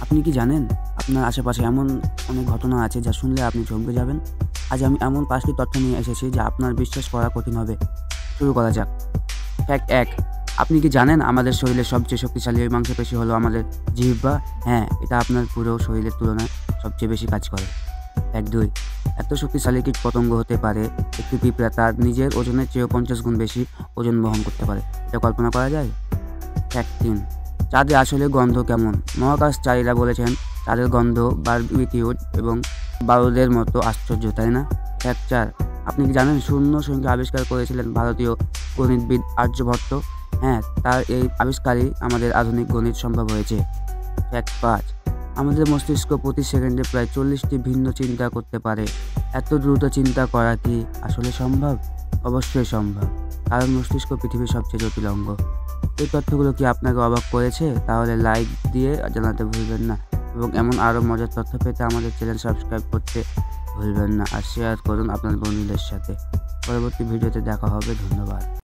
আপনি কি জানেন আপনার আশেপাশে এমন অনেক ঘটনা আছে যা শুনলে আপনি চমকে যাবেন? আজ আমি এমন ৫টি তথ্য নিয়ে এসেছি যা আপনার বিশ্বাস করা কঠিন হবে। শুরু করা যাক। ফ্যাক্ট ১: আপনি কি জানেন আমাদের শরীরের সবচেয়ে শক্তিশালী মাংসপেশি হলো আমাদের জিহ্বা? হ্যাঁ, এটা আপনার পুরো শরীরের তুলনায় সবচেয়ে বেশি কাজ করে। ফ্যাক্ট ২: এত শক্তিশালী কীটপতঙ্গ হতে পারে একটি পিঁপড়া তার নিজের ওজনের চেয়েও ৫০ গুণ বেশি ওজন বহন করতে পারে। এটা কল্পনা করা যায়? ফ্যাক্ট ৩: চাঁদে আসলে গন্ধ কেমন? মহাকাশচারীরা বলেছেন চাঁদের গন্ধ বারবিকিউড এবং বারুদের মতো আশ্চর্য, তাই না? ফ্যাক্ট ৪: আপনি কি জানেন শূন্য সংখ্যা আবিষ্কার করেছিলেন ভারতীয় গণিতবিদ আর্যভট্ট? হ্যাঁ, তার এই আবিষ্কারই আমাদের আধুনিক গণিত সম্ভব হয়েছে। ফ্যাক্ট ৫: আমাদের মস্তিষ্ক প্রতি সেকেন্ডে প্রায় ৪০টি ভিন্ন চিন্তা করতে পারে। এত দ্রুত চিন্তা করা কি আসলে সম্ভব? অবশ্যই সম্ভব, কারণ মস্তিষ্ক পৃথিবীর সবচেয়ে জটিল অঙ্গ। এই তথ্যগুলো কি আপনাকে অবাক করেছে? তাহলে লাইক দিয়ে জানাতে ভুলবেন না এবং এমন আরও মজার তথ্য পেতে আমাদের চ্যানেল সাবস্ক্রাইব করতে ভুলবেন না আর শেয়ার করুন আপনার বন্ধুদের সাথে। পরবর্তী ভিডিওতে দেখা হবে। ধন্যবাদ।